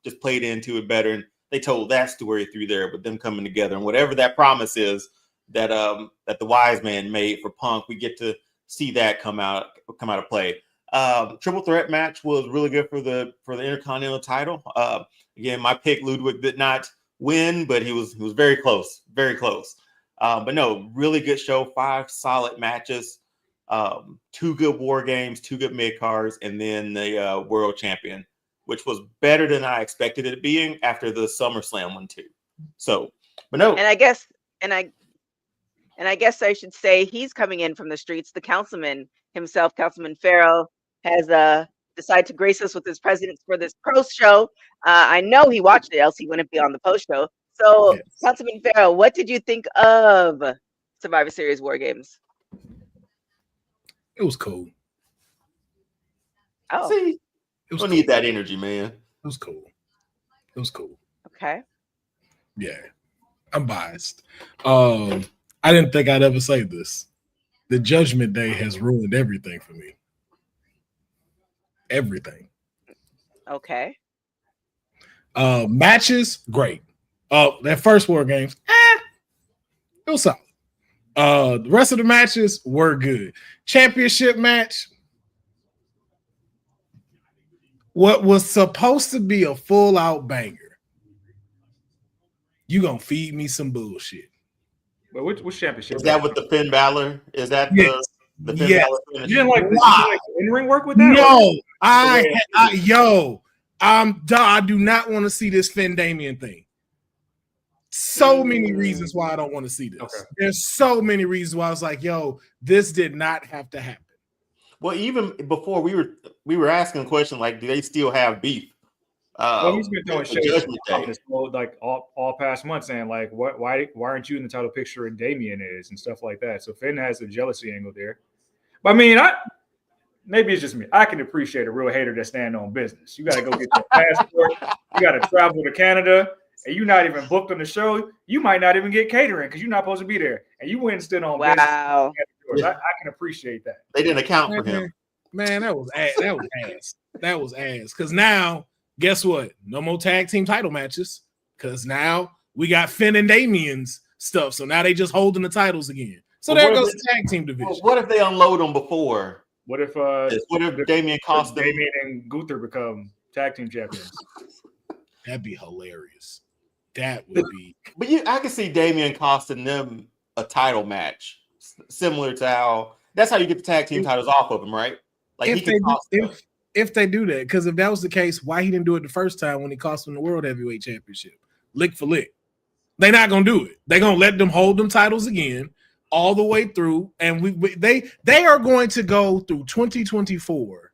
just played into it better. And they told that story through there, but them coming together and whatever that promise is that that the wise man made for Punk, we get to see that come out of play. Triple threat match was really good for the Intercontinental title. Again, my pick Ludwig did not win, but he was very close, very close. But no, really good show. 5 solid matches, 2 good war games, 2 good mid cards, and then the world champion, which was better than I expected it being after the SummerSlam one too. So, but no, and I guess I should say he's coming in from the streets. The councilman himself, Councilman Farrell, has decided to grace us with his presence for this post show. I know he watched it, else he wouldn't be on the post show. So, yes. Councilman Farrell, what did you think of Survivor Series War Games? It was cool. Oh, see, we don't need that energy, man. It was cool. It was cool. Okay. Yeah, I'm biased. I didn't think I'd ever say this. The Judgment Day has ruined everything for me. Everything. Okay. Matches, great. That first War Games, it was solid. The rest of the matches were good. Championship match, what was supposed to be a full-out banger. You gonna feed me some bullshit. But which championship? Is that with the Finn Balor? Is that yes. the Finn Balor finish? You didn't like the in-ring work with that? No, I do not want to see this Finn Damien thing. So many reasons why I don't want to see this. Okay. There's so many reasons why I was like, yo, this did not have to happen. Well, even before we were asking the question, like, do they still have beef? Well, he's been throwing shades like all past months, saying like, why aren't you in the title picture and Damien is and stuff like that. So Finn has a jealousy angle there. But I mean, maybe it's just me. I can appreciate a real hater that stand on business. You got to go get your passport. You got to travel to Canada, and you're not even booked on the show. You might not even get catering because you're not supposed to be there, and you went and stood on business. Wow. I can appreciate that. They didn't account for him. Man, that was ass. That was ass. Because now, guess what? No more tag team title matches. Because now we got Finn and Damien's stuff. So now they just holding the titles again. So there goes the tag team division. Well, what if they unload them before? What if Damien cost them? Damien and Gunther become tag team champions? That'd be hilarious. That would be. But I can see Damien costing them a title match, similar to how that's how you get the tag team titles off of them, right? Like if they do that, because if that was the case, why he didn't do it the first time when he cost them the World Heavyweight Championship, lick for lick? They're not gonna do it. They're gonna let them hold them titles again all the way through, and they are going to go through 2024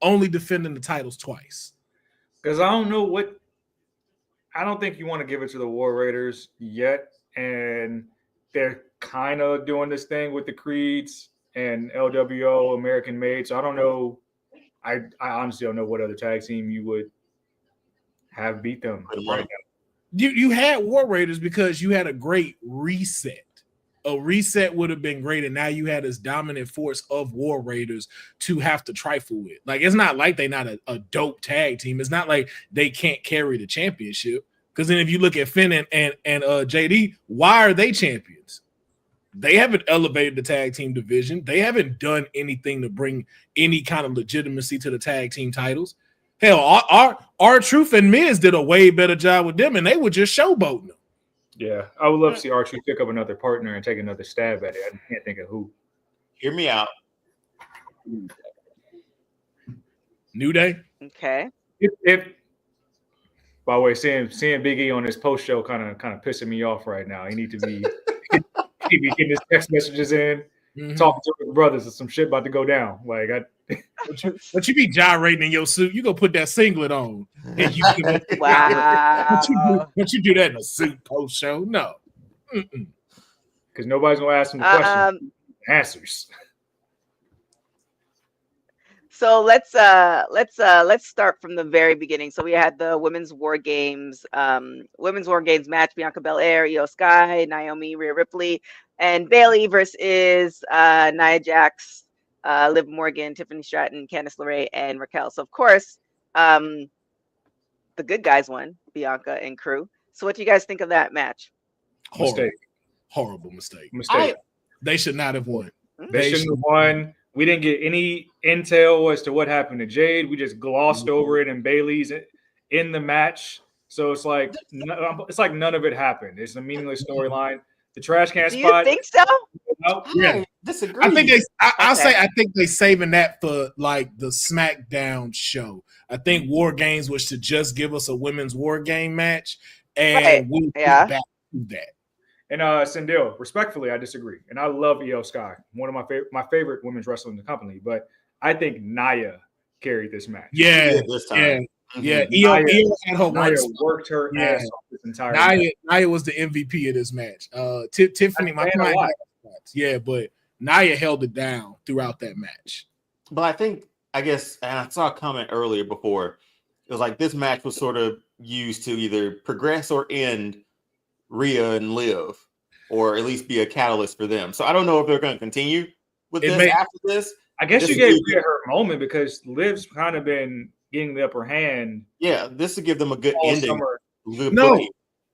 only defending the titles twice. Because I don't think you want to give it to the War Raiders yet, and they're kind of doing this thing with the Creeds and LWO American Made. So I don't know. I honestly don't know what other tag team you would have beat them right now. You had War Raiders because you had a great reset. A reset would have been great, and now you had this dominant force of War Raiders to have to trifle with. Like, it's not like they're not a dope tag team. It's not like they can't carry the championship. Because then if you look at Finn and JD, why are they champions? They haven't elevated the tag team division. They haven't done anything to bring any kind of legitimacy to the tag team titles. Hell, R-Truth and Miz did a way better job with them, and they were just showboating them. Yeah, I would love to see R-Truth pick up another partner and take another stab at it. I can't think of who. Hear me out. New Day. Okay. If by the way, seeing Big E on this post show kind of pissing me off right now. He need to be getting his text messages in, talking to his brothers, and some shit about to go down. Like but you be gyrating in your suit. You go put that singlet on. And Wow. Don't you do that in a suit post show? No. Because nobody's gonna ask him the question. Answers. So let's start from the very beginning. So we had the women's war games match: Bianca Belair, Io Sky, Naomi, Rhea Ripley, and Bayley versus Nia Jax, Liv Morgan, Tiffany Stratton, Candice LeRae, and Raquel. So of course, the good guys won, Bianca and crew. So what do you guys think of that match? Horrible mistake. They should not have won. They shouldn't have won. We didn't get any intel as to what happened to Jade. We just glossed over it, and Bailey's in the match. So it's like none of it happened. It's a meaningless storyline. The trash can spot. Do you think so? Yeah, disagree. I think I think they saving that for like the SmackDown show. I think WarGames was to just give us a women's war game match, and we'll get back to that. And Sindel, respectfully, I disagree. And I love Io Sky, one of my favorite women's wrestlers in the company. But I think Nia carried this match. Yeah, this time. Yeah. Io had her Nia worked her ass off this entire match. Nia was the MVP of this match. Tiffany, my client, but Nia held it down throughout that match. But I guess, and I saw a comment earlier before, it was like this match was sort of used to either progress or end Rhea and Liv, or at least be a catalyst for them. So I don't know if they're going to continue with after this. I guess you gave Rhea her moment because Liv's kind of been getting the upper hand. Yeah, this will give them a good ending.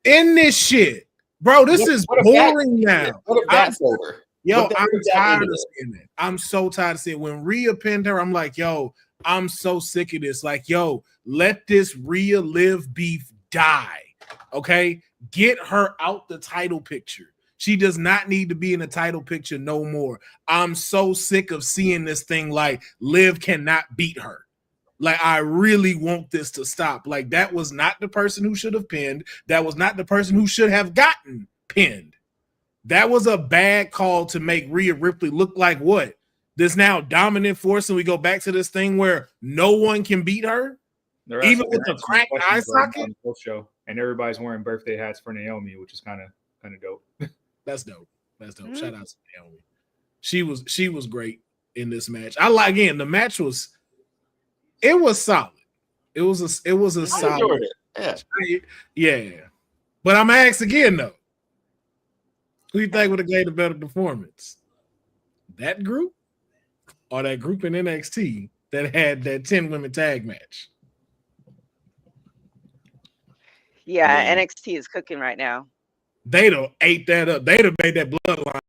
In this shit, bro. This is boring now. What if that's over? Yo, I'm tired of seeing it. I'm so tired of seeing it. When Rhea pinned her, I'm like, yo, I'm so sick of this. Like, yo, let this Rhea Liv beef die. Okay? Get her out the title picture. She does not need to be in the title picture no more. I'm so sick of seeing this thing like Liv cannot beat her. Like, I really want this to stop. Like, that was not the person who should have pinned. That was not the person who should have gotten pinned. That was a bad call to make Rhea Ripley look like what? This now dominant force, and we go back to this thing where no one can beat her? Even with the cracked eye socket? Show, and everybody's wearing birthday hats for Naomi, which is kind of dope. That's dope. Mm-hmm. Shout out to Naomi. She was great in this match. The match was solid. It was a solid. Yeah. But I'm gonna ask again though. Who you think would have gave a better performance? That group or that group in NXT that had that 10 women tag match? Yeah, NXT is cooking right now. They'd have ate that up. They'd have made that Bloodline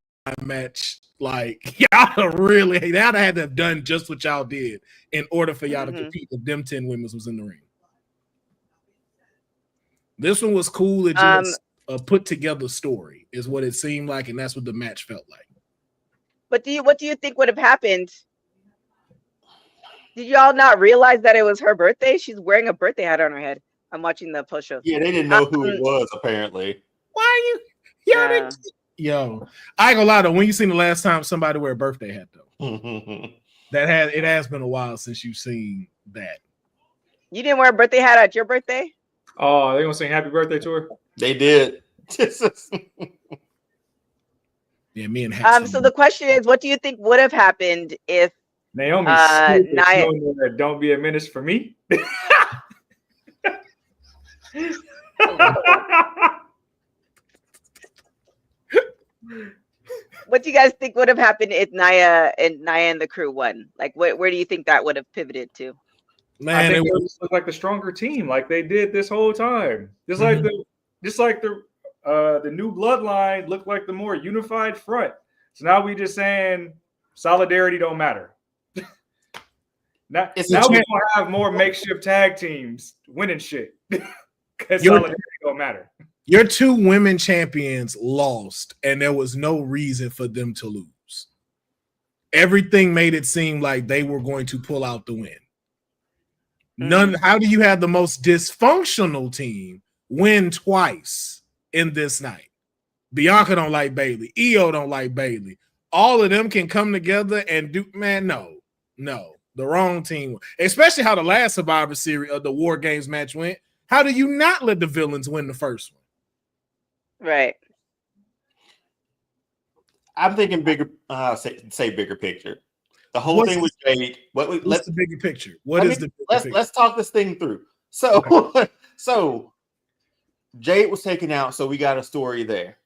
match like y'all really. They'd have had to have done just what y'all did in order for y'all to compete if them 10 women was in the ring. This one was cool. It just a put together story is what it seemed like, and that's what the match felt like. But what do you think would have happened? Did y'all not realize that it was her birthday? She's wearing a birthday hat on her head. I'm watching the post show. Yeah, they didn't know who it was, apparently. Why are you? Yo, I ain't gonna lie though. When you seen the last time somebody wear a birthday hat though? It has been a while since you've seen that. You didn't wear a birthday hat at your birthday? Oh, they gonna sing happy birthday to her? They did. Yeah, me and so the question is, what do you think would have happened if Naomi Nia don't be a menace for me? What do you guys think would have happened if Nia and the crew won? Like, where do you think that would have pivoted to? Man, I think it would look like the stronger team, like they did this whole time. Just like the new Bloodline looked like the more unified front. So now we just saying solidarity don't matter. now we gonna have more makeshift tag teams winning shit because solidarity don't matter. Your 2 women champions lost, and there was no reason for them to lose. Everything made it seem like they were going to pull out the win. How do you have the most dysfunctional team win twice in this night? Bianca don't like Bailey. Io don't like Bailey. All of them can come together and do, man, no. The wrong team. Especially how the last Survivor Series of the WarGames match went. How do you not let the villains win the first one? Right. I'm thinking bigger. Say bigger picture. The whole thing with Jade. What's the bigger picture? Let's talk this thing through. So, so Jade was taken out, so we got a story there.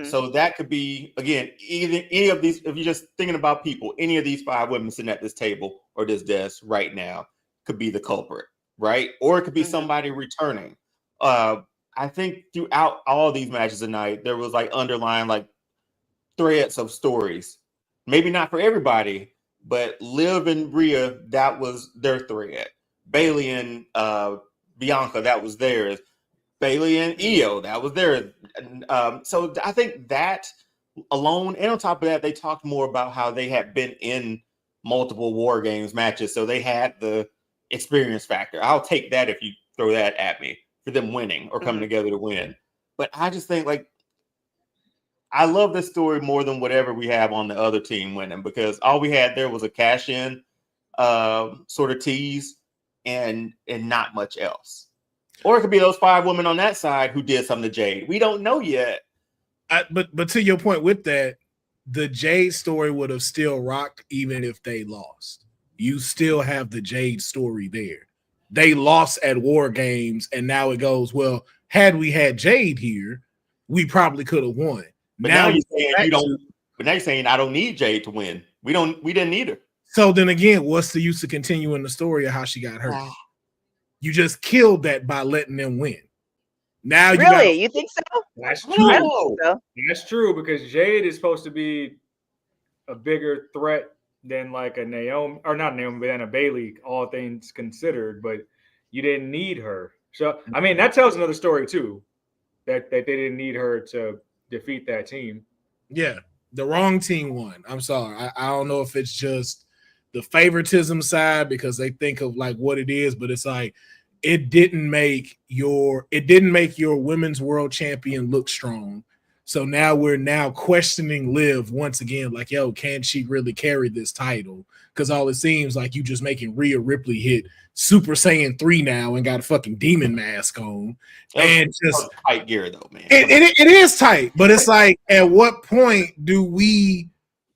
So that could be again any of these. If you're just thinking about people, any of these 5 women sitting at this table or this desk right now could be the culprit. right? Or it could be Mhm. somebody returning. I think throughout all these matches tonight, there was like underlying like threads of stories. Maybe not for everybody, but Liv and Rhea, that was their thread. Bailey and Bianca, that was theirs. Bailey and Io, that was theirs. So I think that alone, and on top of that, they talked more about how they had been in multiple War Games matches, so they had the experience factor. I'll take that if you throw that at me for them winning or coming together to win. But I just think like I love this story more than whatever we have on the other team winning, because all we had there was a cash in sort of tease and not much else. Or it could be those 5 women on that side who did something to Jade. We don't know yet. But to your point with that, the Jade story would have still rocked even if they lost. You still have the Jade story there. They lost at War Games, and now it goes, well, had we had Jade here, we probably could have won. But now you're saying you don't. But now you're saying I don't need Jade to win. We didn't need her. So then again, what's the use of continuing the story of how she got hurt? You just killed that by letting them win. Now you think so? That's true. I don't think so. That's true, because Jade is supposed to be a bigger threat than like a Naomi, or not Naomi, but than a Bailey, all things considered. But you didn't need her. So I mean, that tells another story too, that they didn't need her to defeat that team. Yeah, the wrong team won. I'm sorry. I don't know if it's just the favoritism side because they think of like what it is, but it's like it didn't make your women's world champion look strong. So now we're questioning Liv once again, like, yo, can she really carry this title? Because all it seems like you just making Rhea Ripley hit Super Saiyan 3 now and got a fucking demon mask on. And just tight gear though, man. It is tight, but it's like, at what point do we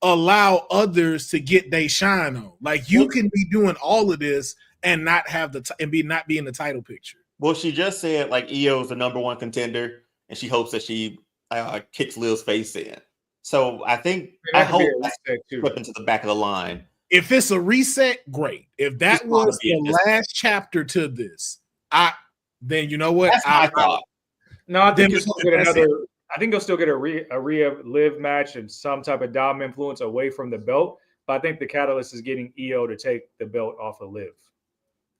allow others to get they shine on? Like, you can be doing all of this and not have not be in the title picture. Well, she just said like Io is the #1 contender, and she hopes that she kicks Liv's face in. So I hope that's slip into the back of the line. If it's a reset, great. If that was the last chapter to this, then you know what? That's my thought. No, I think you'll still get another. I think you'll still get a Rhea Liv match and some type of Dom influence away from the belt. But I think the catalyst is getting Io to take the belt off of Liv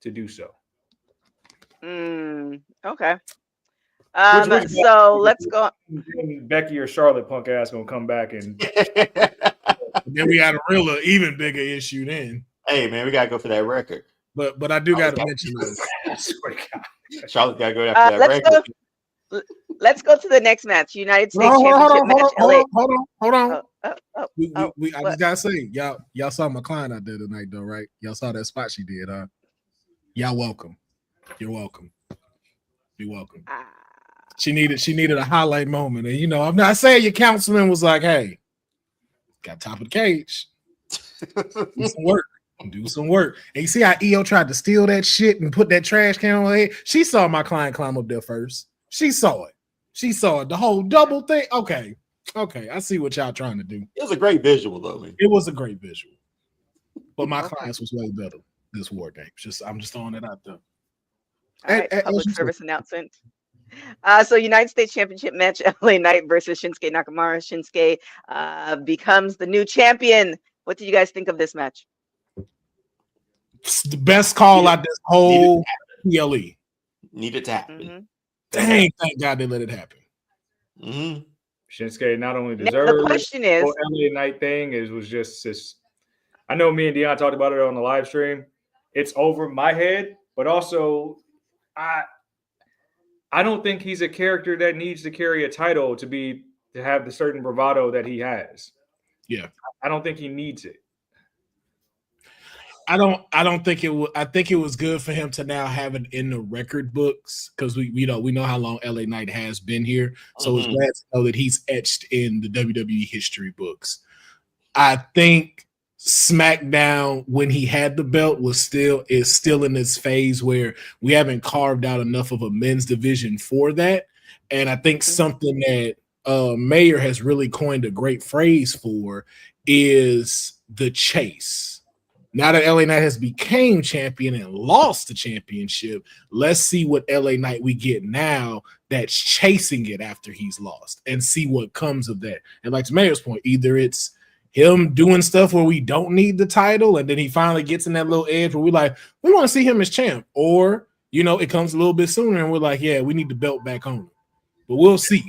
to do so. Okay. So let's go. Becky or Charlotte punk ass gonna come back and then we got a even bigger issue then. Hey man, we gotta go for that record. But I do gotta mention this. Charlotte gotta go after that record. Let's go to the next match. United States Championship match. Hold on. I just gotta say, y'all saw my client out there tonight, though, right? Y'all saw that spot she did, huh? Y'all welcome. You're welcome. You're welcome. She needed a highlight moment, and I'm not saying your councilman was like, "Hey, got top of the cage, do some work." And you see how Io tried to steal that shit and put that trash can on her head. She saw my client climb up there first. She saw it. The whole double thing. Okay, I see what y'all trying to do. It was a great visual, though. Man. It was a great visual, but my clients was way better this War Games. I'm just throwing it out there. All right, public service announcement. So United States Championship match, LA Knight versus Shinsuke Nakamura. Shinsuke becomes the new champion. What did you guys think of this match? It's the best call out this whole PLE. Needed to happen. Mm-hmm. Dang, thank God they let it happen. Mm-hmm. Shinsuke not only deserves the question is, the LA Knight thing was just this. I know me and Dion talked about it on the live stream. It's over my head, but also I don't think he's a character that needs to carry a title to have the certain bravado that he has. Yeah. I don't think he needs it. I don't think it would. I think it was good for him to now have it in the record books because we know how long LA Knight has been here. So it's glad to know that he's etched in the WWE history books. I think SmackDown, when he had the belt, is still in this phase where we haven't carved out enough of a men's division for that. And I think something that Mayer has really coined a great phrase for is the chase. Now that LA Knight has became champion and lost the championship, let's see what LA Knight we get now that's chasing it after he's lost and see what comes of that. And like to Mayor's point, either it's him doing stuff where we don't need the title and then he finally gets in that little edge where we're like, we want to see him as champ. Or, it comes a little bit sooner and we're like, yeah, we need the belt back on him. But we'll see.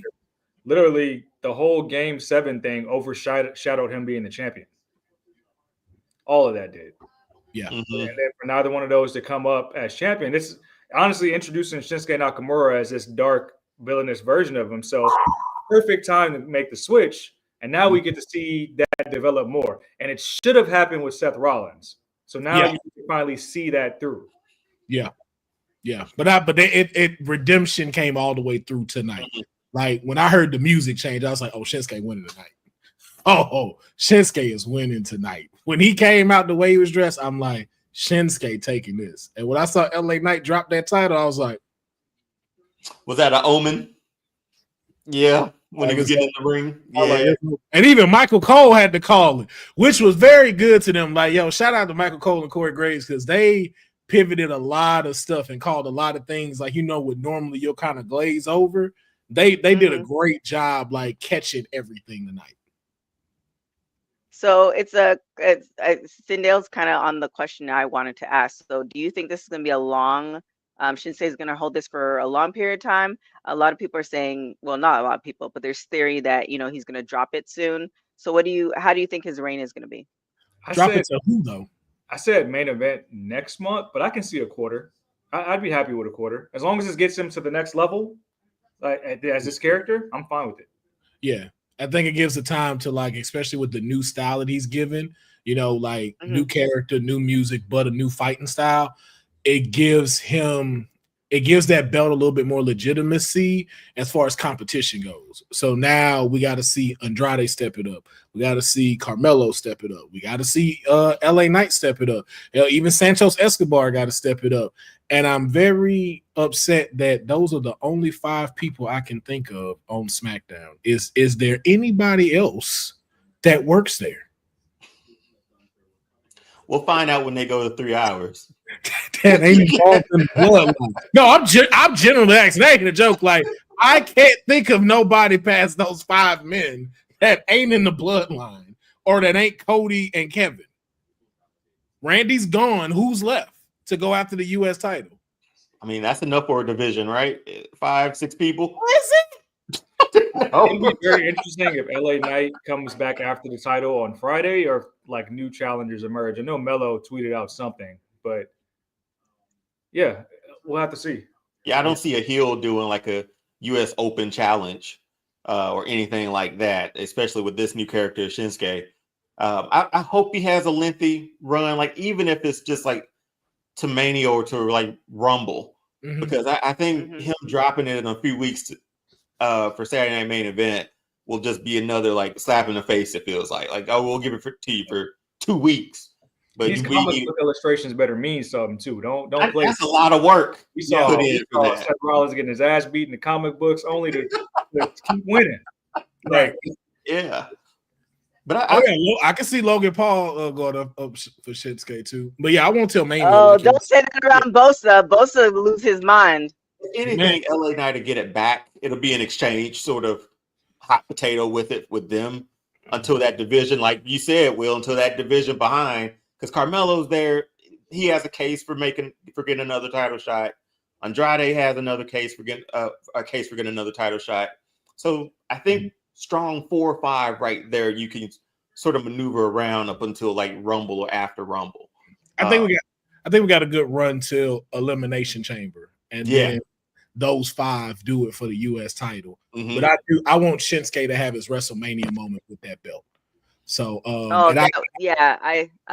Literally, the whole Game 7 thing overshadowed him being the champion. All of that did. Yeah. And then for neither one of those to come up as champion, this honestly introducing Shinsuke Nakamura as this dark, villainous version of himself. Perfect time to make the switch. And now we get to see that develop more. And it should have happened with Seth Rollins. So now you can finally see that through. Yeah. Yeah. But redemption came all the way through tonight. Like when I heard the music change, I was like, oh, Shinsuke winning tonight. Oh, Shinsuke is winning tonight. When he came out the way he was dressed, I'm like, Shinsuke taking this. And when I saw LA Knight drop that title, I was like, was that an omen? Yeah. When he was getting in the ring. Yeah. And even Michael Cole had to call it, which was very good to them. Like, yo, shout out to Michael Cole and Corey Graves because they pivoted a lot of stuff and called a lot of things like, what normally you'll kind of glaze over. They did a great job like catching everything tonight. So it's Sindale's kind of on the question I wanted to ask. So do you think this is going to be a long, Shinsuke is going to hold this for a long period of time? A lot of people are saying, well, not a lot of people, but there's theory that, he's going to drop it soon. So how do you think his reign is going to be? Drop it to who though? I said main event next month, but I can see a quarter. I'd be happy with a quarter. As long as it gets him to the next level, like as this character, I'm fine with it. Yeah. I think it gives the time to like, especially with the new style that he's given, new character, new music, but a new fighting style. It gives that belt a little bit more legitimacy as far as competition goes. So now we got to see Andrade step it up. We got to see Carmelo step it up. We got to see LA Knight step it up. Even Santos Escobar got to step it up. And I'm very upset that those are the only 5 people I can think of on SmackDown. Is there anybody else that works there? We'll find out when they go to 3 hours. That ain't involved in the bloodline. No, I'm generally asking. That ain't a joke. Like, I can't think of nobody past those 5 men that ain't in the bloodline or that ain't Cody and Kevin. Randy's gone. Who's left to go after the U.S. title? I mean, that's enough for a division, right? 5, 6 people. Is it? It'd be very interesting if LA Knight comes back after the title on Friday or like new challengers emerge. I know Melo tweeted out something, but yeah, we'll have to see. Yeah, I don't see a heel doing like a U.S. Open challenge or anything like that, especially with this new character, Shinsuke. I hope he has a lengthy run, like even if it's just like to Mania or to like Rumble, because I think him dropping it in a few weeks for Saturday Night Main Event will just be another like slap in the face. It feels like oh, we'll give it to you for 2 weeks. But these comic book illustrations better mean something too. Don't play. That's a lot of work. We saw Seth Rollins getting his ass beat in the comic books only to keep winning. Right. Yeah. But I can see Logan Paul going up for Shinsuke too. But yeah, I won't tell Mania. Oh, don't say that around Bosa. Bosa will lose his mind. If anything, LA Knight to get it back, it'll be an exchange, sort of hot potato with them until that division, like you said, Will, until that division behind. Because Carmelo's there, he has a case for getting another title shot. Andrade has another case for getting another title shot. So I think strong 4 or 5 right there. You can sort of maneuver around up until like Rumble or after Rumble. I think we got a good run till Elimination Chamber, and then those 5 do it for the U.S. title. But I want Shinsuke to have his WrestleMania moment with that belt. So, I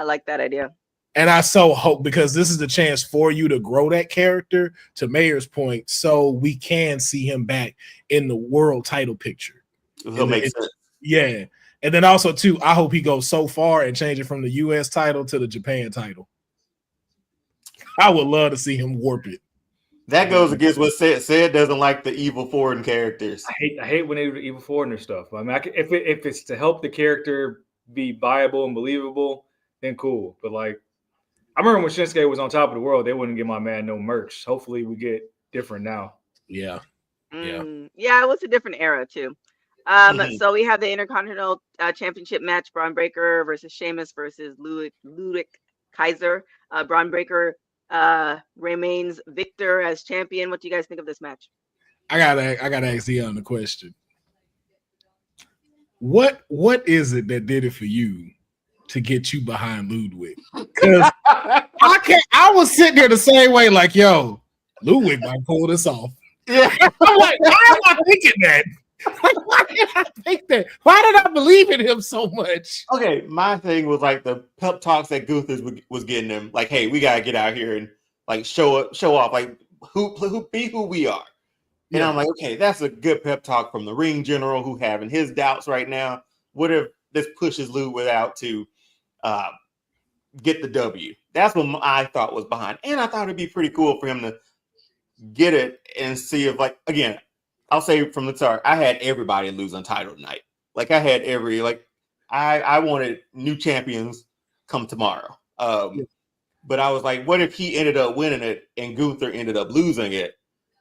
like that idea. And I so hope, because this is the chance for you to grow that character, to Mayor's point, so we can see him back in the world title picture. It'll make sense. Yeah. And then also, too, I hope he goes so far and change it from the U.S. title to the Japan title. I would love to see him warp it. That goes against what said doesn't like the evil foreign characters. I hate when they do the evil foreigner stuff. I mean, if it's to help the character be viable and believable, then cool. But like I remember when Shinsuke was on top of the world, they wouldn't give my man no merch. Hopefully, we get different now. Yeah. Yeah, it was a different era too. So we have the Intercontinental Championship match: Bron Breakker versus Sheamus versus Ludwig Kaiser. Bron Breakker remains victor as champion. What do you guys think of this match? I gotta ask Dion the question. What is it that did it for you to get you behind Ludwig? Because I was sitting there the same way, like, yo, Ludwig might pull this off. Yeah. I'm like, why am I thinking that? Like, why did I think that? Why did I believe in him so much? Okay, my thing was like the pep talks that Gunther was getting him. Like, hey, we gotta get out here and like show off, like who be who we are. And Yeah. I'm like, okay, that's a good pep talk from the ring general who having his doubts right now. What if this pushes Ludwig out to get the W? That's what I thought was behind. And I thought it'd be pretty cool for him to get it and see if, like, again, I'll say from the start, I had everybody lose Untitled tonight. Like, I had I wanted new champions come tomorrow. But I was like, what if he ended up winning it and Gunther ended up losing it?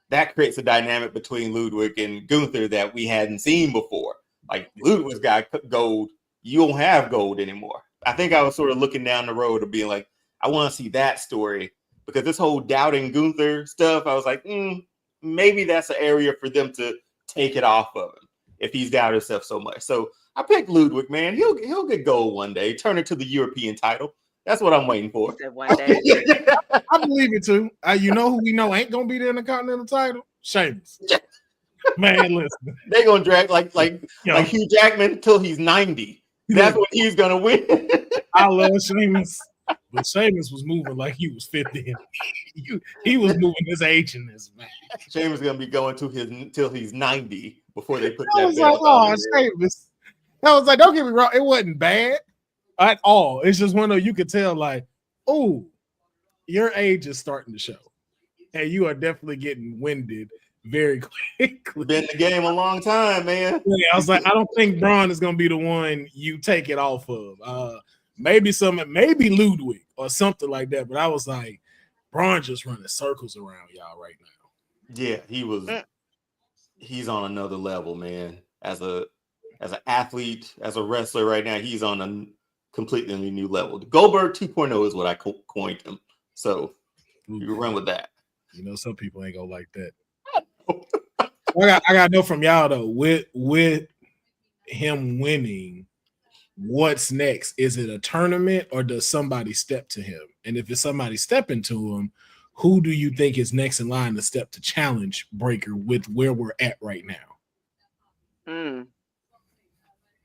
That creates a dynamic between Ludwig and Gunther that we hadn't seen before. Like, Ludwig's got gold. You don't have gold anymore. I think I was sort of looking down the road of being like, I want to see that story, because this whole doubting Gunther stuff, I was like, maybe that's an area for them to take it off of him if he's doubted himself so much. So I picked Ludwig, man. He'll get gold one day, turn it to the European title. That's what I'm waiting for. One day. I believe it too. You know who we know ain't gonna be there in the Continental title? Sheamus. Man, listen. They're gonna drag like Hugh Jackman until he's 90. That's what he's gonna win. I love Sheamus, but Sheamus was moving like he was 50. He was moving his age in this, man. Sheamus is gonna be going till he's 90 before they put I that. was like, oh, Sheamus. I was like, don't get me wrong, it wasn't bad at all. It's just one of you could tell, like, oh, your age is starting to show, and you are definitely getting winded very quickly. Been in the game a long time, man. Yeah, I was like, I don't think Bron is gonna be the one you take it off of. Maybe Ludwig or something like that. But I was like, Bron just running circles around y'all right now. Yeah, he's on another level, man. As an athlete, as a wrestler right now, he's on a completely new level. Goldberg 2.0 is what I coined him. So you run with that. You know, some people ain't gonna like that. I got to know from y'all though, with him winning, what's next? Is it a tournament or does somebody step to him? And if it's somebody stepping to him, who do you think is next in line to step to challenge Breakker with where we're at right now?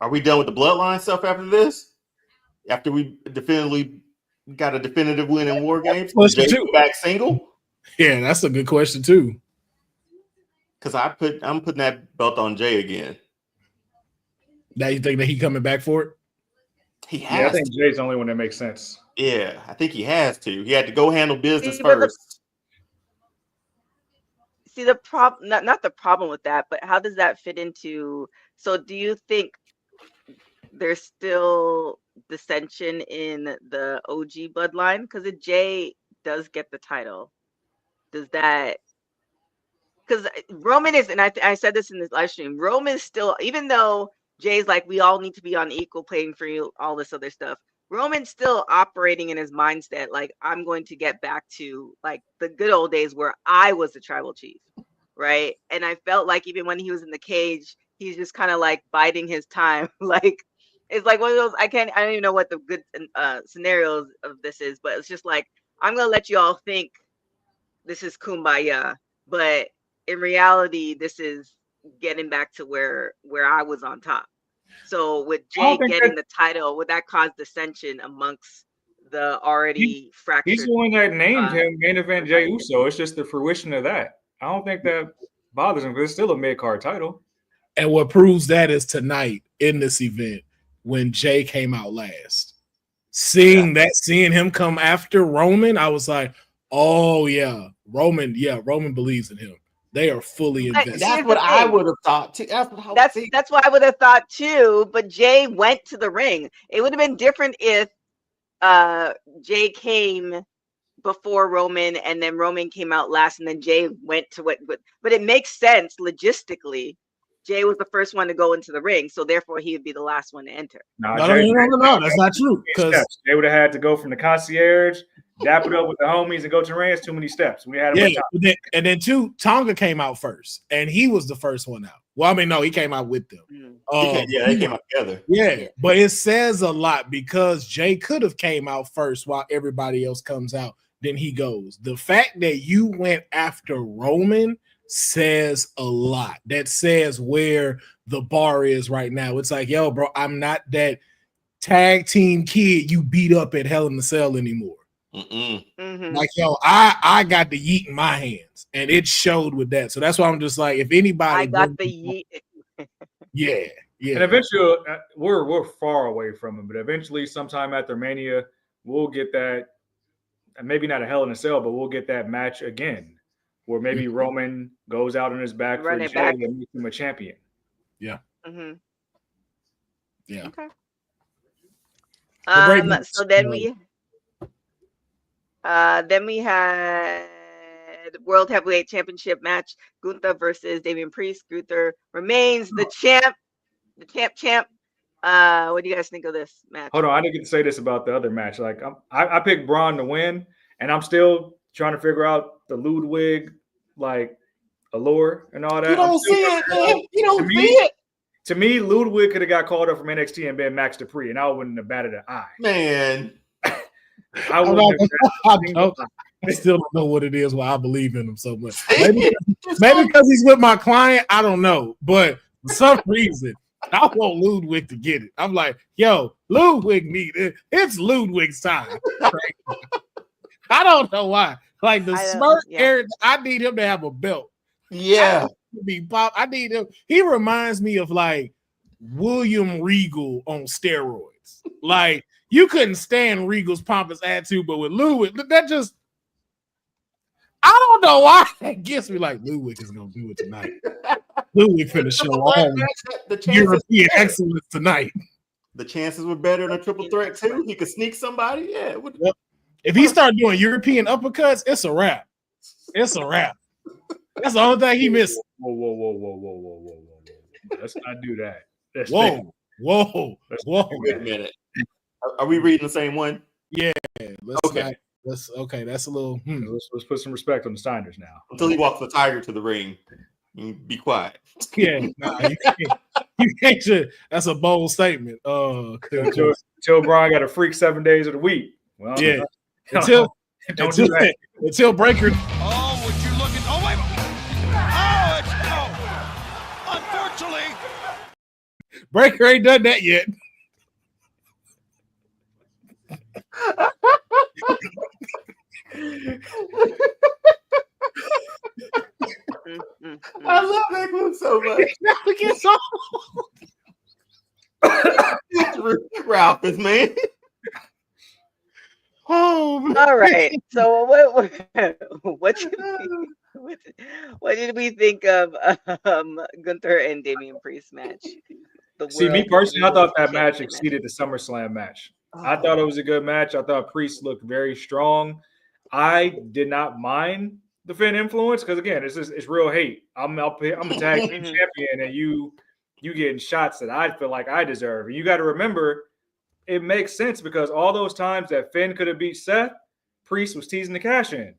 Are we done with the Bloodline stuff after this? After we definitively got a definitive win in WarGames? Jay go back single? Yeah, that's a good question too. Because I'm putting that belt on Jay again. Now you think that he coming back for it? He has. Yeah, I think Jay's the only one that makes sense. Yeah, I think he has to. He had to go handle business first. The problem, not the problem with that, but how does that fit into? So, do you think there's still dissension in the OG bloodline? Because if Jay does get the title, does that? Because Roman is, and I said this in this live stream, Roman is still, even though Jay's like, we all need to be on equal playing field, all this other stuff, Roman's still operating in his mindset like, I'm going to get back to like the good old days where I was the tribal chief, right? And I felt like even when he was in the cage, he's just kind of like biding his time. Like, it's like one of those, I don't even know what the good scenarios of this is, but it's just like, I'm going to let you all think this is kumbaya, but in reality, this is getting back to where I was on top. So with Jay getting the title, would that cause dissension amongst the already fractured? He's the one that named him main event Jey Uso. It's just the fruition of that. I don't think that bothers him because it's still a mid-card title. And what proves that is tonight in this event when Jay came out last. Seeing him come after Roman, I was like, oh yeah, Roman believes in him. They are fully invested. That's what I would have thought too. That's what I would have thought too. But Jay went to the ring. It would have been different if Jay came before Roman, and then Roman came out last, and then Jay went to what? But it makes sense logistically. Jay was the first one to go into the ring, so therefore he would be the last one to enter. No, that's not true. Because they would have had to go from the concierge, dap it up with the homies, and go to the ring. It's too many steps. We had and then Tonga came out first, and he was the first one out. Well, I mean, no, he came out with them. They came out together. Yeah, but it says a lot because Jay could have came out first while everybody else comes out. Then he goes. The fact that you went after Roman says a lot. That says where the bar is right now. It's like, yo, bro, I'm not that tag team kid you beat up at Hell in a Cell anymore. Like, yo, I got the yeet in my hands, and it showed with that. So that's why I'm just like, if anybody, I got the yeet. yeah. And eventually, we're far away from him, but eventually, sometime after Mania, we'll get that. And maybe not a Hell in a Cell, but we'll get that match again, where maybe Roman goes out on his back for Jay and makes him a champion. Yeah. Yeah. Okay. So then we had World Heavyweight Championship match: Gunther versus Damian Priest. Gunther remains the champ. What do you guys think of this match? Hold on, I didn't get to say this about the other match. Like, I picked Braun to win, and I'm still trying to figure out the Ludwig allure and all that. You don't see it, man. You don't see it. To me, Ludwig could have got called up from NXT and been Max Dupree, and I wouldn't have batted an eye. Man, I still don't know what it is why I believe in him so much. Maybe because he's with my client. I don't know, but for some reason, I want Ludwig to get it. I'm like, yo, Ludwig need it. It's Ludwig's time. I don't know why. Like the smirk, I need him to have a belt. Yeah. I need him. He reminds me of like William Regal on steroids. Like, you couldn't stand Regal's pompous attitude, but with Ludwig, that just, I don't know why that gets me like Ludwig is gonna do it tonight. Ludwig finna show all the European excellence tonight. The chances were better in a triple threat too. He could sneak somebody. Yeah. Yep. If he start doing European uppercuts, it's a wrap. It's a wrap. That's the only thing he missed. Whoa. Let's not do that. Whoa. Wait a minute. Are we reading the same one? Yeah. Okay. That's a little. Let's put some respect on the Steiners now. Until he walks the tiger to the ring. Be quiet. Yeah. You can't. That's a bold statement. Until Brian got a freak 7 days of the week. Well, yeah. Don't do that. Until Breakker. Oh, would you look at? Oh, wait. Oh, it's unfortunately. Breakker ain't done that yet. I love that clip so much. Ralph is man. Oh, all right. So what did we think of Gunther and Damian Priest match? See, me personally, I thought that match exceeded the SummerSlam match. I thought it was a good match. I thought Priest looked very strong. I did not mind the Finn influence because, again, it's real hate. I'm a tag team champion, and you getting shots that I feel like I deserve. And you got to remember, it makes sense because all those times that Finn could have beat Seth, Priest was teasing the cash in.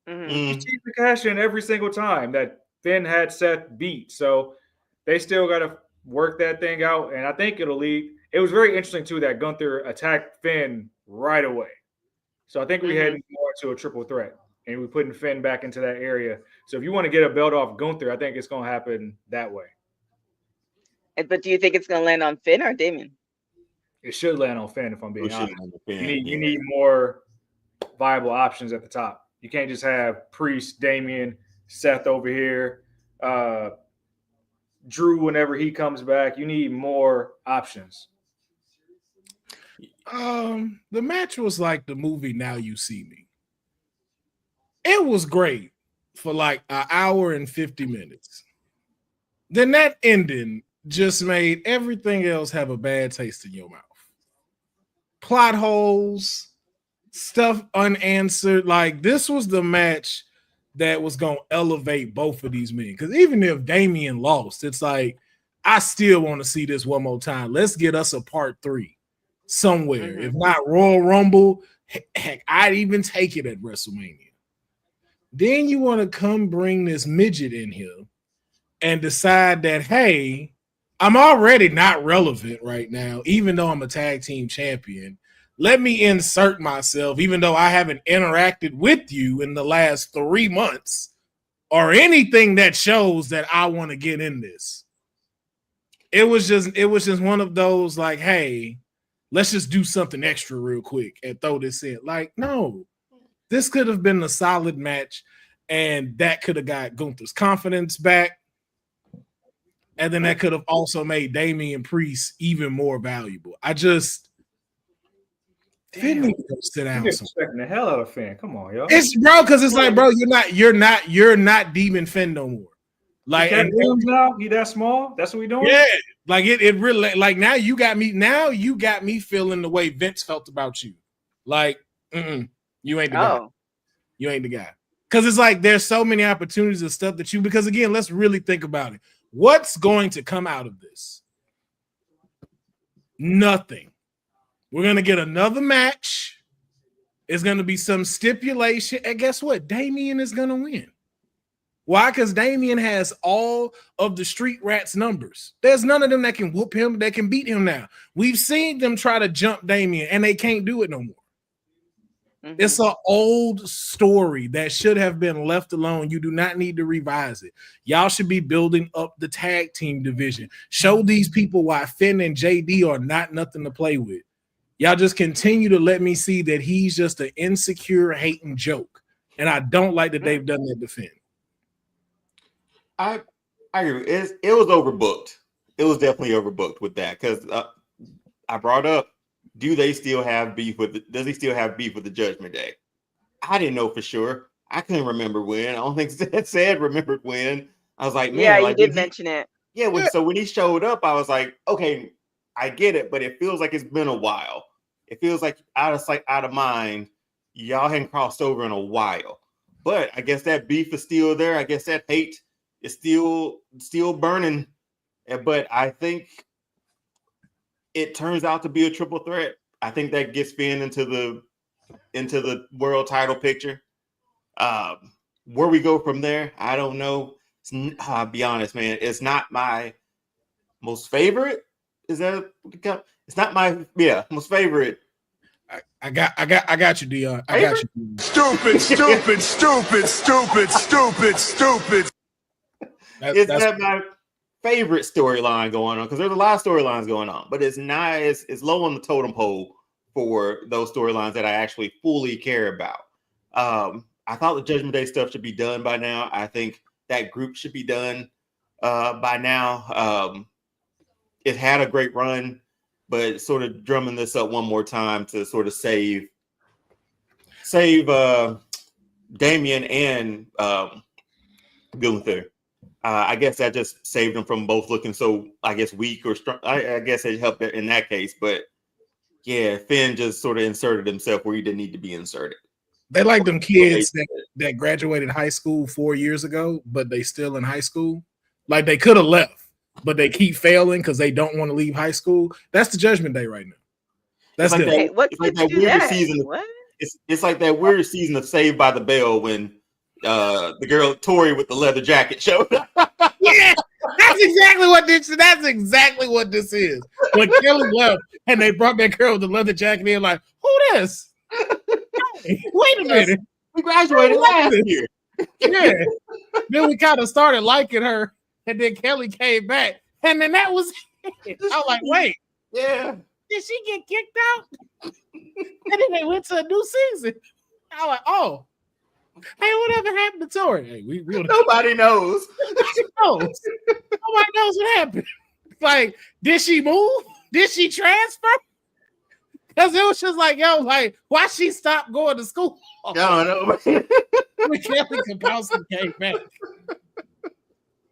He's teasing the cash in every single time that Finn had Seth beat. So they still got to work that thing out, and I think it'll lead. It was very interesting too that Gunther attacked Finn right away. So I think we heading more to a triple threat, and we're putting Finn back into that area. So if you want to get a belt off Gunther, I think it's going to happen that way. But do you think it's going to land on Finn or Damien? It should land on Finn, if I'm being honest. You need more viable options at the top. You can't just have Priest, Damien, Seth over here, Drew whenever he comes back. You need more options. The match was like the movie Now You See Me. It was great for like an hour and 50 minutes. Then that ending just made everything else have a bad taste in your mouth. plot holes, stuff unanswered. Like, this was the match that was going to elevate both of these men. Because even if Damian lost, it's like, I still want to see this one more time. Let's get us a part 3 somewhere. Mm-hmm. If not Royal Rumble, heck, I'd even take it at WrestleMania. Then you want to come bring this midget in here and decide that, hey, I'm already not relevant right now, even though I'm a tag team champion. Let me insert myself, even though I haven't interacted with you in the last 3 months or anything that shows that I want to get in this. It was just one of those like, hey, let's just do something extra real quick and throw this in. Like, no, this could have been a solid match, and that could have got Gunther's confidence back. And then that could have also made Damian Priest even more valuable. I just Finn needs to sit down. You're expecting the hell out of Finn. Come on, yo. It's bro, because it's like, bro, you're not Demon Finn no more. Like, and now he that small. That's what we doing. Yeah, like it really, like now you got me feeling the way Vince felt about you. Like, you ain't the guy. You ain't the guy. Because it's like there's so many opportunities and stuff that because again, let's really think about it. What's going to come out of this? Nothing. We're going to get another match. It's going to be some stipulation. And guess what? Damian is going to win. Why? Because Damian has all of the Street Rats numbers. There's none of them that can whoop him, that can beat him now. We've seen them try to jump Damian, and they can't do it no more. Mm-hmm. It's an old story that should have been left alone. You do not need to revise it. Y'all should be building up the tag team division. Show these people why Finn and JD are not nothing to play with. Y'all just continue to let me see that he's just an insecure, hating joke. And I don't like that they've done that to Finn. I agree. It was overbooked. It was definitely overbooked with that because I brought up, does he still have beef with the Judgment Day? I didn't know for sure. I couldn't remember when. I don't think it said remembered when. I was like, man, yeah, like, you did mention it. Yeah, so when he showed up, I was like, okay, I get it, but it feels like it's been a while. It feels like out of sight, out of mind. Y'all hadn't crossed over in a while. But I guess that beef is still there. I guess that hate is still burning. But I think it turns out to be a triple threat. I think that gets Finn into the world title picture. Where we go from there, I don't know. I'll be honest, man. It's not my most favorite. Is that? It's not my most favorite. I got you, Dion. I got you. Stupid. It's not my favorite storyline going on because there's a lot of storylines going on, but it's not. It's low on the totem pole for those storylines that I actually fully care about. I thought the Judgment Day stuff should be done by now. I think that group should be done by now. It had a great run, but sort of drumming this up one more time to sort of save Damian and Gunther. I guess that just saved them from both looking so, I guess, weak or strong. I guess it helped in that case. But yeah, Finn just sort of inserted himself where he didn't need to be inserted. They like them kids that graduated high school 4 years ago, but they still in high school. Like they could have left, but they keep failing because they don't want to leave high school. That's the Judgment Day right now. That's like it. What like that weird season. What? It's like that weird season of Saved by the Bell when the girl Tori with the leather jacket showed up. Yeah, that's exactly what this is. When Kelly left and they brought that girl with the leather jacket in, like, who this? Hey, wait a minute. We graduated last year. Yeah. Then we kind of started liking her, and then Kelly came back, and then that was it. I was like, wait. Yeah. Did she get kicked out? And then they went to a new season. I was like, oh. Hey, whatever happened to Tori? Hey, we nobody knows. Nobody knows what happened. Like, did she move? Did she transfer? Because it was just like, yo, like, why she stopped going to school? No. When Kelly Kapowski came back.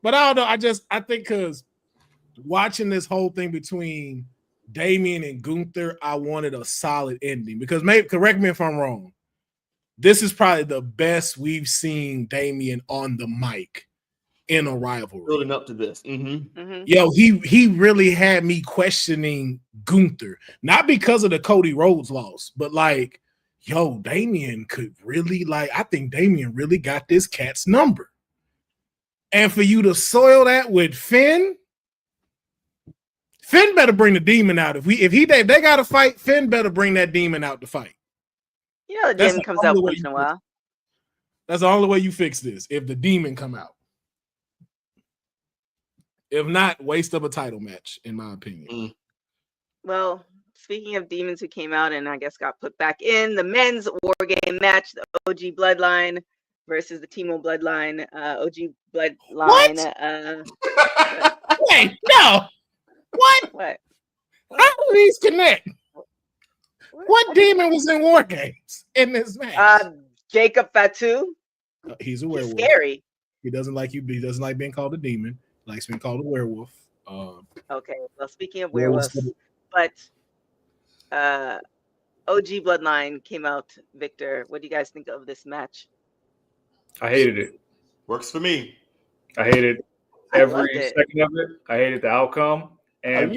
But I don't know. I think because watching this whole thing between Damian and Gunther, I wanted a solid ending because maybe correct me if I'm wrong. This is probably the best we've seen Damian on the mic in a rivalry. Building up to this. Yo, he really had me questioning Gunther, not because of the Cody Rhodes loss, but like, yo, Damian could really I think Damian really got this cat's number. And for you to soil that with Finn better bring the demon out. If they got to fight, Finn better bring that demon out to fight. You know, the demon comes out once in a while. That's the only way you fix this. If the demon come out, if not, waste of a title match, in my opinion. Well, speaking of demons who came out and I guess got put back in, the men's war game match, the OG Bloodline versus the Timo Bloodline. OG Bloodline. Wait, no. What? How do these connect? What demon was in WarGames in this match? Jacob Fatu. He's a werewolf. He's scary. He doesn't like you. He doesn't like being called a demon. He likes being called a werewolf. Okay. Well, speaking of werewolves, but OG Bloodline came out. Victor, what do you guys think of this match? I hated it. Works for me. I hated every second of it. I hated the outcome. And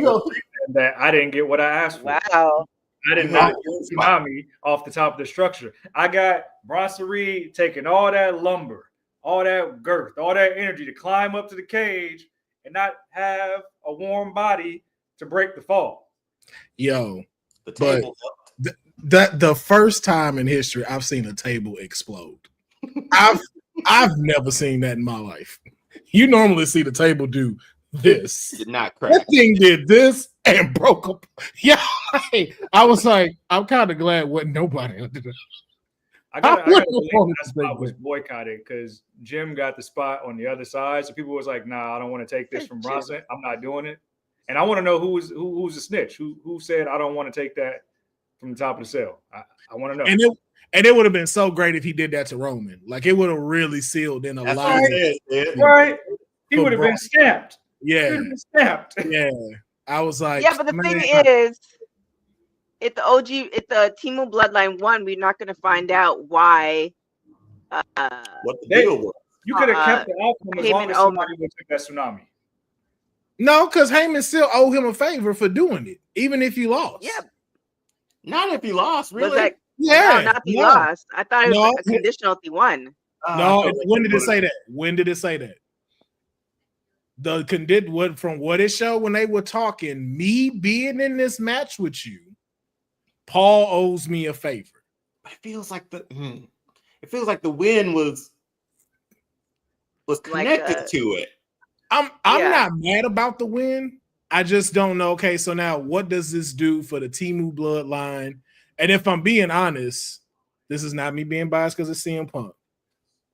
that I didn't get what I asked for. Wow. I did not get Tsunami off the top of the structure. I got Bronson Reed taking all that lumber, all that girth, all that energy to climb up to the cage and not have a warm body to break the fall. Yo, the table. The first time in history I've seen a table explode. I've never seen that in my life. You normally see the table do this. Did not crack. That thing did this and broke up. Yeah, I was like, I'm kind of glad wasn't nobody under the. I got that spot was boycotted because Jim got the spot on the other side. So people was like, "Nah, I don't want to take this from Bronson. I'm not doing it." And I want to know who's a snitch. Who said I don't want to take that from the top of the cell? I want to know. And it would have been so great if he did that to Roman. Like it would have really sealed in a lot. Right? He would have been stamped. Yeah. Yeah. I was like, yeah, but the thing is, if the Timo Bloodline won, we're not going to find out why. What the deal was. You could have kept the outcome as long as somebody would take that Tsunami. No, because Heyman still owe him a favor for doing it, even if he lost. Yeah. Not if he lost, really. Yeah. No, not if he lost. I thought it was conditional if he won. No, when did it say that? When did it say that? From what it showed when they were talking, me being in this match with you, Paul owes me a favor. It feels like the win was connected to it. I'm not mad about the win. I just don't know. Okay, so now what does this do for the Temu Bloodline? And if I'm being honest, this is not me being biased because it's CM Punk.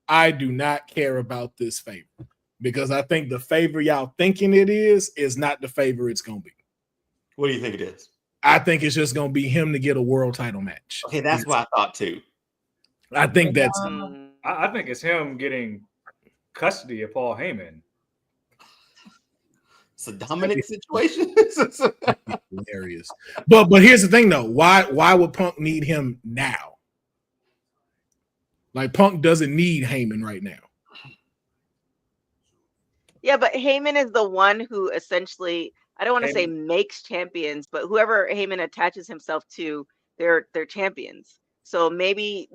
I do not care about this favor because I think the favor y'all thinking it is not the favor it's going to be. What do you think it is? I think it's just going to be him to get a world title match. Okay, that's what I thought too. I think that's. I think it's him getting custody of Paul Heyman. It's a dominant situation. Hilarious. But here's the thing though. Why would Punk need him now? Like Punk doesn't need Heyman right now. Yeah, but Heyman is the one who essentially, I don't want to say makes champions, but whoever Heyman attaches himself to, they're champions. So maybe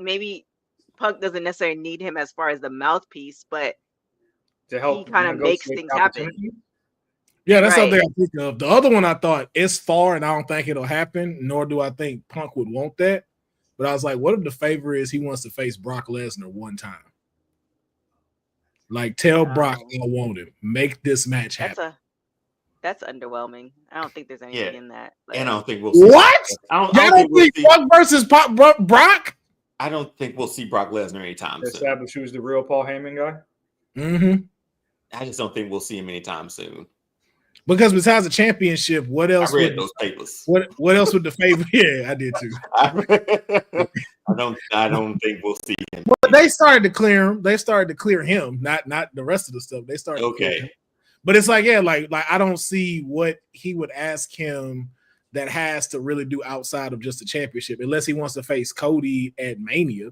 Punk doesn't necessarily need him as far as the mouthpiece, but to help he kind of makes things happen. Yeah, that's something I think of. The other one I thought it's far, and I don't think it'll happen, nor do I think Punk would want that. But I was like, what if the favor is he wants to face Brock Lesnar one time? Like, tell Brock I want him. Make this match happen. That's underwhelming. I don't think there's anything in that. Like, and I don't think we'll see. What? I don't think Brock versus Brock? I don't think we'll see Brock Lesnar anytime soon. Establish who's the real Paul Heyman guy? Mm-hmm. I just don't think we'll see him anytime soon. Because besides the championship, what else? I read those papers. What else would the favor? Yeah, I did too. I don't think we'll see him. But they started to clear him. They started to clear him, not the rest of the stuff. They started. Okay. But it's like, yeah, like I don't see what he would ask him that has to really do outside of just the championship, unless he wants to face Cody at Mania.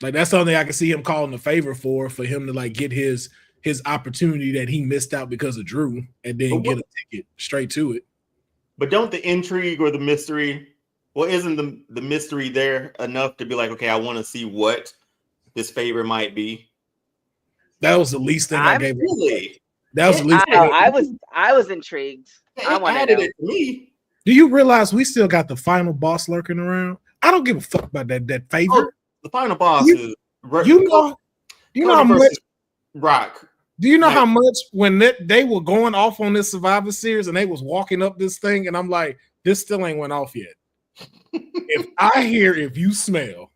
Like that's something I can see him calling a favor for him to like get his opportunity that he missed out because of Drew, and then get a ticket straight to it. But don't the intrigue or the mystery, isn't the mystery there enough to be like, okay, I want to see what this favor might be? That was the least thing I gave. Really? That was the least. I was intrigued. I wanted it to me. Do you realize we still got the final boss lurking around? I don't give a fuck about that favor. Oh, the final boss is you know how much Rock. Do you know how much when they were going off on this Survivor Series and they was walking up this thing, and I'm like, this still ain't went off yet. If you smell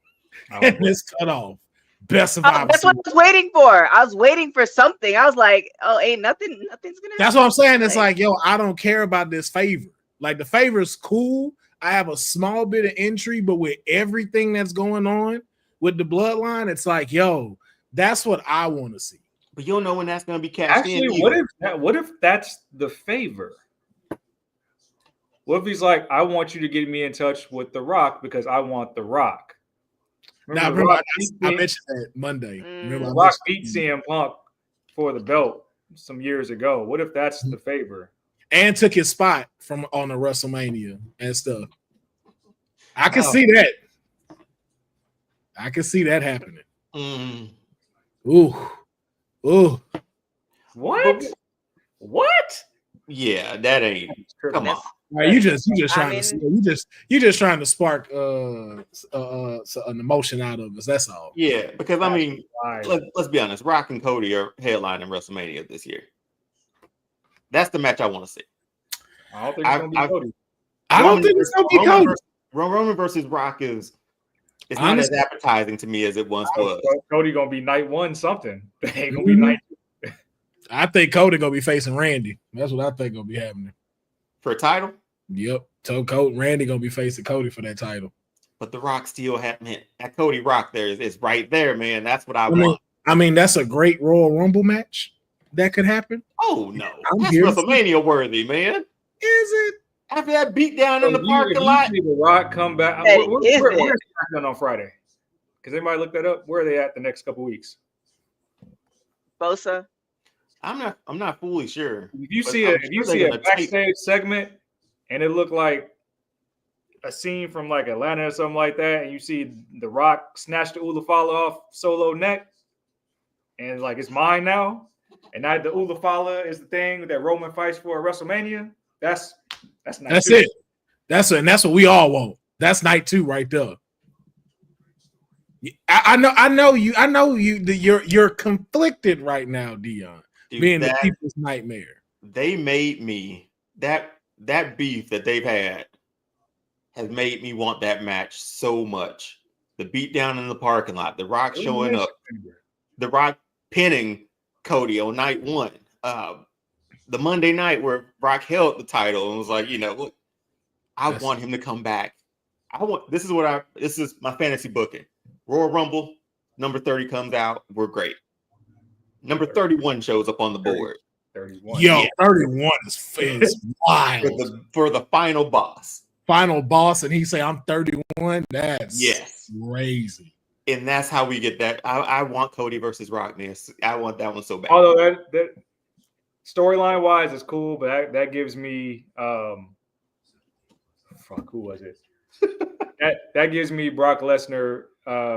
and this cut off, best Survivor that's what I was waiting for. I was waiting for something. I was like, oh, ain't nothing's gonna happen. That's what I'm saying. It's like, yo, I don't care about this favor. Like the favor is cool. I have a small bit of intrigue, but with everything that's going on with the bloodline, it's like, yo, that's what I want to see. But you don't know when that's going to be cashed in. Actually, what if that's the favor? What if he's like, I want you to get me in touch with The Rock because I want The Rock? I mentioned that Monday. The Rock beat CM Punk for the belt some years ago. What if that's the favor? And took his spot from on the WrestleMania and stuff. I can see that. I can see that happening. Ooh. What? Yeah, that ain't. Come on. Right, you just trying to spark an emotion out of us. That's all. Yeah, because I mean, let's be honest. Rock and Cody are headlining WrestleMania this year. That's the match I want to see. I don't think it's gonna be Cody. I don't think it's gonna be Cody. Roman versus Rock is not as appetizing to me as it once was. Cody gonna be night one something. They ain't gonna be night two. I think Cody gonna be facing Randy. That's what I think gonna be happening. For a title? Yep. Randy gonna be facing Cody for that title. But The Rock still that Cody Rock there is right there, man. That's what I want. I mean, that's a great Royal Rumble match that could happen. Oh no, that's WrestleMania worthy, man. Is it? After that beatdown in the parking lot, The Rock come back. Where is it on Friday? Because anybody look that up? Where are they at the next couple weeks? Bosa. I'm not fully sure. If you see a backstage segment and it looked like a scene from like Atlanta or something like that, and you see The Rock snatch the Ulafala off Solo neck, and like it's mine now, and now the Ulafala is the thing that Roman fights for at WrestleMania. That's it. That's what we all want. That's night 2 right there. I know you. You're conflicted right now, Dion. Dude, being the people's nightmare. They made me that beef that they've had has made me want that match so much. The beatdown in the parking lot, The Rock showing up, The Rock pinning Cody on night 1. The Monday night where Rock held the title and was like, you know what? I want him to come back. This is my fantasy booking. Royal Rumble, number 30 comes out. We're great. Number 31 shows up on the board. 31. Yo, 31 is wild. For the final boss. Final boss, and he say, I'm 31. That's crazy. And that's how we get that. I want Cody versus Rock, man. I want that one so bad. Although that storyline wise is cool, but that gives me who was it? that gives me Brock Lesnar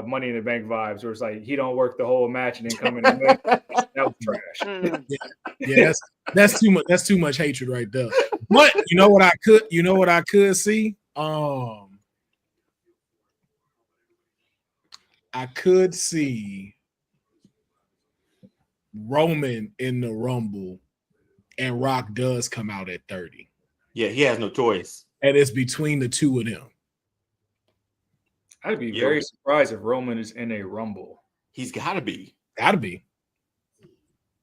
Money in the Bank vibes, where it's like he don't work the whole match and then come in and win. That was trash. Yeah, that's too much. That's too much hatred right there. But you know what I could see? I could see Roman in the Rumble, and Rock does come out at 30. Yeah, he has no choice, and it's between the two of them. I'd be very surprised if Roman is in a Rumble. He's got to be. Got to be.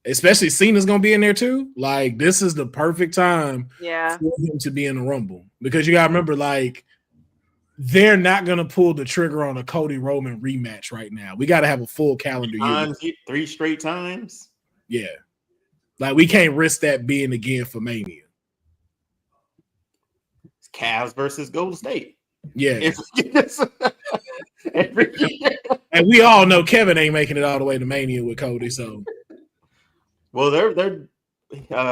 Especially Cena's going to be in there too. Like, this is the perfect time for him to be in the Rumble. Because you got to remember, like, they're not going to pull the trigger on a Cody Roman rematch right now. We got to have a full calendar year. 3 straight times? Yeah. Like we can't risk that being again for Mania. It's Cavs versus Golden State. Yeah. Every year. And we all know Kevin ain't making it all the way to Mania with Cody. So, well, they're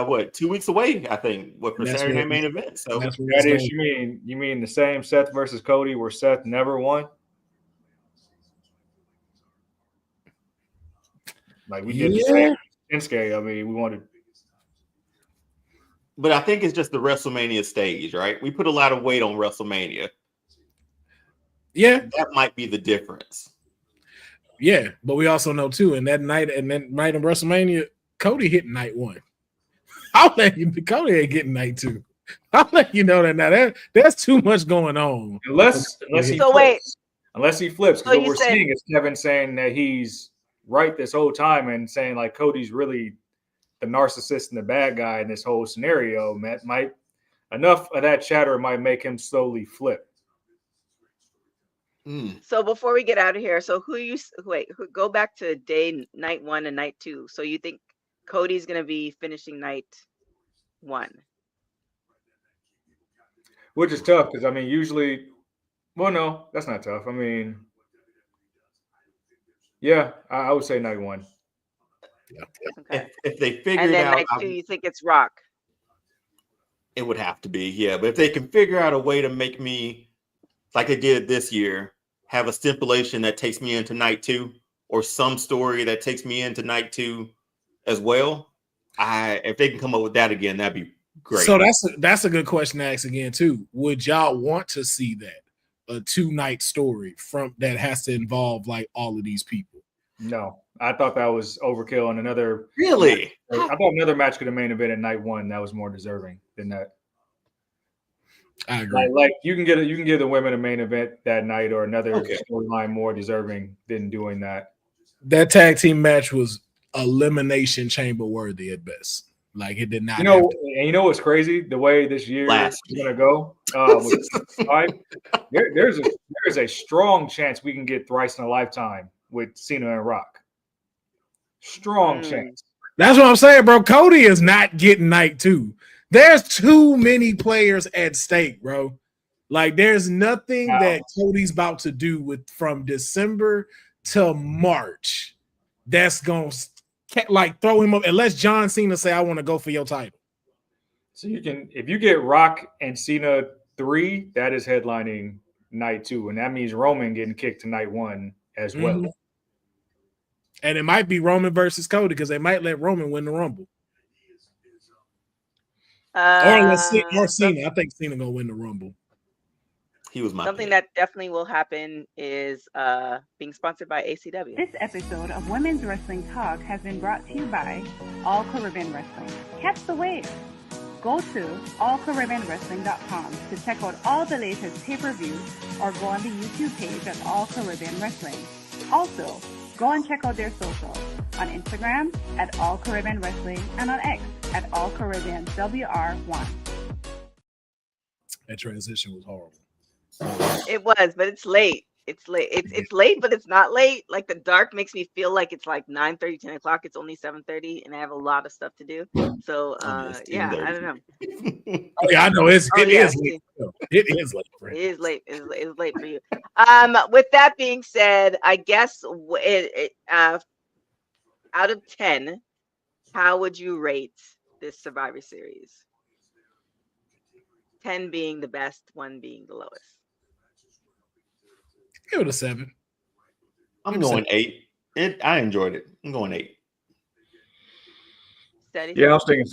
what 2 weeks away? I think. For That's Saturday where- Night Main Event. So that's where That it's is, going. you mean the same Seth versus Cody where Seth never won? Like we did the same Shinsuke. I mean, we wanted. but I think it's just the WrestleMania stage, right? We put a lot of weight on WrestleMania. Yeah, That might be the difference. yeah, but we also know too, and that night in WrestleMania, Cody hit night 1. I'll let you. Cody ain't getting night 2. I'll let you know that now. There's too much going on. Unless he So wait. flips. Unless he flips. So What you we're said- seeing is Kevin saying that he's right this whole time and saying like Cody's really the narcissist and the bad guy in this whole scenario. Might enough of that chatter might make him slowly flip. So before we get out of here, so go back to night 1 and night 2. So you think Cody's gonna be finishing night 1? Which is tough because I mean usually, well, no, that's not tough. I mean, yeah, I would say night 1. Okay. If they figure And it then out, night 2, you think it's Rock? it would have to be, yeah. But if they can figure out a way to make me, like they did this year, have a stipulation that takes me into night 2, or some story that takes me into night 2 as well, if they can come up with that again, that'd be great. So that's a good question to ask again too. Would y'all want to see that a 2-night story from that has to involve like all of these people? No, I thought that was overkill. And another Really? I thought another match could have main event at night 1 that was more deserving than that. I agree. Like you can give the women a main event that night or another Okay. storyline more deserving than doing that. That tag team match was elimination chamber worthy at best. Like it did not. You know, and you know what's crazy? The way this year Last is going to go, there's a strong chance we can get thrice in a lifetime with Cena and Rock. Strong chance. That's what I'm saying, bro. Cody is not getting night 2. There's too many players at stake, bro. Like there's nothing that Cody's about to do from December to March that's gonna like throw him up unless John Cena say I want to go for your title. So you can, if you get Rock and Cena 3, that is headlining night 2, and that means Roman getting kicked to night 1 as well. And it might be Roman versus Cody because they might let Roman win the Rumble. Or Cena. I think Cena gonna win the Rumble. He was my something pick. that definitely will happen is being sponsored by ACW. This episode of Women's Wrestling Talk has been brought to you by All Caribbean Wrestling. Catch the wave. Go to allcaribbeanwrestling.com to check out all the latest pay-per-views or go on the YouTube page at All Caribbean Wrestling. Also, go and check out their socials on Instagram at All Caribbean Wrestling and on X at All Caribbean WR1. That transition was horrible. It was, but it's late. It's late. It's late, but it's not late. Like the dark makes me feel like it's like 9:30, 10 o'clock. It's only 7:30, and I have a lot of stuff to do. So yeah, I don't know. Oh, yeah, I know it is late. It is late. It is late. It's late for you. With that being said, I guess out of 10, how would you rate this Survivor Series? 10 being the best, 1 being the lowest. Give it a 7. I'm going 8. I enjoyed it. I'm going 8. Steady? Yeah, I was thinking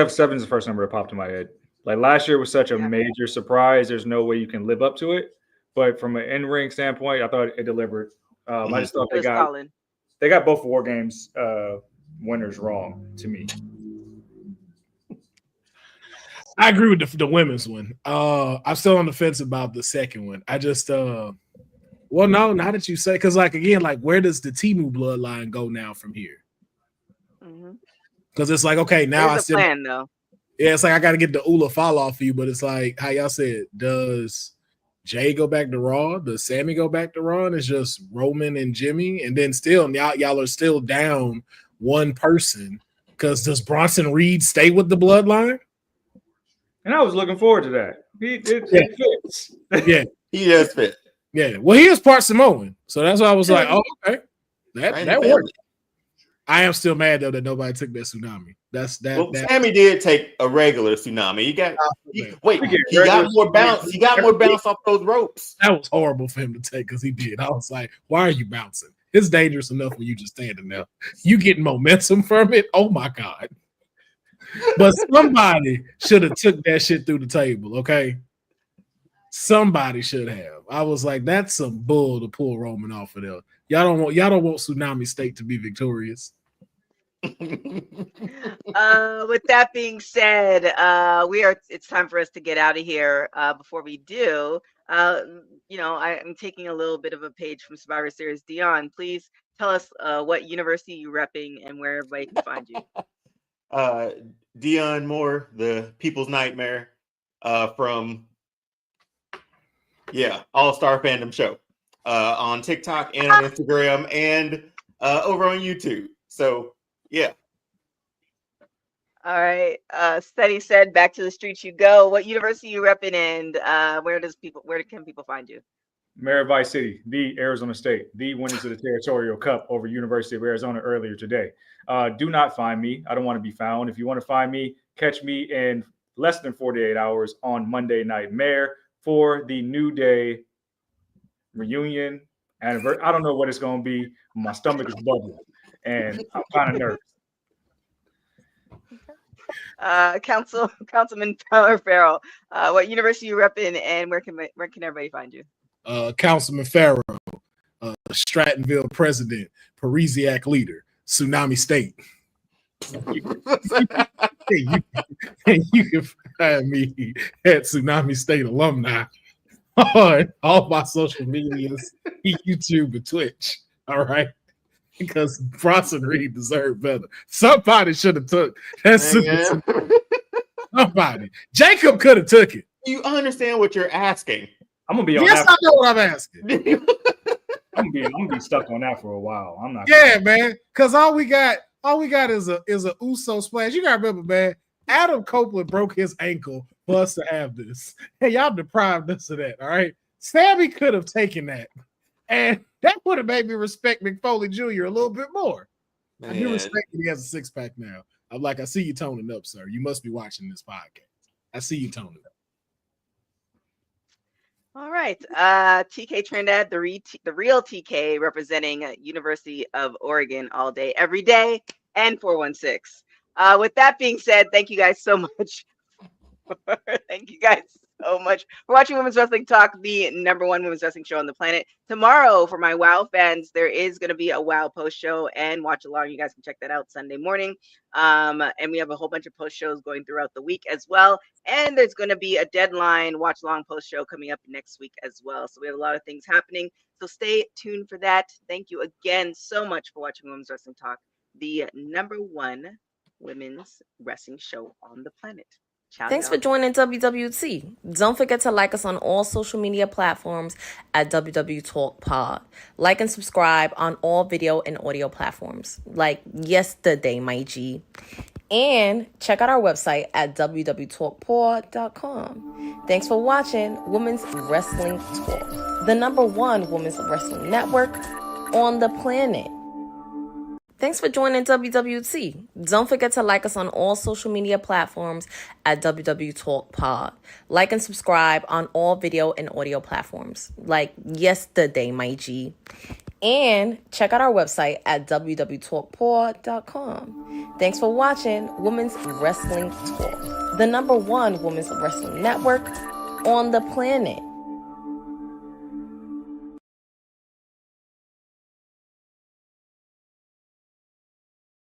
7 is the first number that popped in my head. Like last year was such a major surprise. There's no way you can live up to it. But from an in-ring standpoint, I thought it delivered. I just thought they got both WarGames winners wrong to me. I agree with the women's one. I'm still on the fence about the second one. I just well, no, now that you say, because like again, like where does the Temu bloodline go now from here? Because it's like, okay, now There's a plan though. Yeah, it's like I got to get the Ula fall off you, but it's like how y'all said, does Jay go back to Raw? Does Sammy go back to Raw? And it's just Roman and Jimmy, and then still y'all are still down one person. Because does Bronson Reed stay with the Bloodline? And I was looking forward to that. It fits. Yeah, He does fit. yeah. Well, he is part Samoan, so that's why I was like, oh, okay, Right, that family. worked. I am still mad though that nobody took that tsunami. That's that. Well, Sammy did take a regular tsunami. He got more bounce. He got more bounce off those ropes. That was horrible for him to take because he did. I was like, why are you bouncing? It's dangerous enough when you just standing there. You getting momentum from it. Oh my God. But somebody should have took that shit through the table, okay? Somebody should have. I was like, that's some bull to pull Roman off of there. Y'all don't want Tsunami State to be victorious. With that being said, it's time for us to get out of here. Before we do, I'm taking a little bit of a page from Survivor Series. Dion, please tell us what university you're repping and where everybody can find you. Dion Moore, the People's Nightmare, from All-Star Fandom Show, on TikTok and on Instagram and over on YouTube. So yeah. All right. Steady said, back to the streets you go. What university you repping, and where can people find you? Merritt Vice City, the Arizona State, the winners of the Territorial Cup over University of Arizona earlier today. Do not find me. I don't want to be found. If you want to find me, catch me in less than 48 hours on Monday Nightmare for the New Day reunion anniversary. I don't know what it's going to be. My stomach is bubbling, and I'm kind of nervous. Councilman Farrell, what university you repping, and where can everybody find you? Councilman Farrell, Strattonville president, Parisiac leader, Tsunami State. You can find me at Tsunami State alumni on all my social medias, YouTube and Twitch. All right. Because Bronson Reed deserved better. Somebody should have took that. Somebody. Jacob could have took it. You understand what you're asking? I'm gonna be on yes, that. I know what I'm asking. I'm gonna be stuck on that for a while. I'm not. Yeah, man. Because all we got is a Uso splash. You gotta remember, man. Adam Copeland broke his ankle for us to have this. Hey, y'all deprived us of that. All right. Sammy could have taken that. And that would have made me respect McFoley Jr. a little bit more. Man. I do respect that he has a six-pack now. I'm like, I see you toning up, sir. You must be watching this podcast. I see you toning up. All right. TK Trinidad, the real TK, representing University of Oregon all day, every day, and 416. With that being said, thank you guys so much. Thank you guys so much for watching Women's Wrestling Talk, the #1 women's wrestling show on the planet. Tomorrow, for my WoW fans, there is going to be a WoW post show and watch along. You guys can check that out Sunday morning. And we have a whole bunch of post shows going throughout the week as well. And there's going to be a deadline watch along post show coming up next week as well. So we have a lot of things happening. So stay tuned for that. Thank you again so much for watching Women's Wrestling Talk, the #1 women's wrestling show on the planet. Thanks for joining WWT. Don't forget to like us on all social media platforms at WW Talk Pod. Like and subscribe on all video and audio platforms like yesterday, my G. And check out our website at www.talkpod.com. Thanks for watching Women's Wrestling Talk, the #1 women's wrestling network on the planet. Thanks for joining WWT. Don't forget to like us on all social media platforms at WW Talk Pod. Like and subscribe on all video and audio platforms like yesterday, my G. And check out our website at www.talkpod.com. Thanks for watching Women's Wrestling Talk, the #1 women's wrestling network on the planet.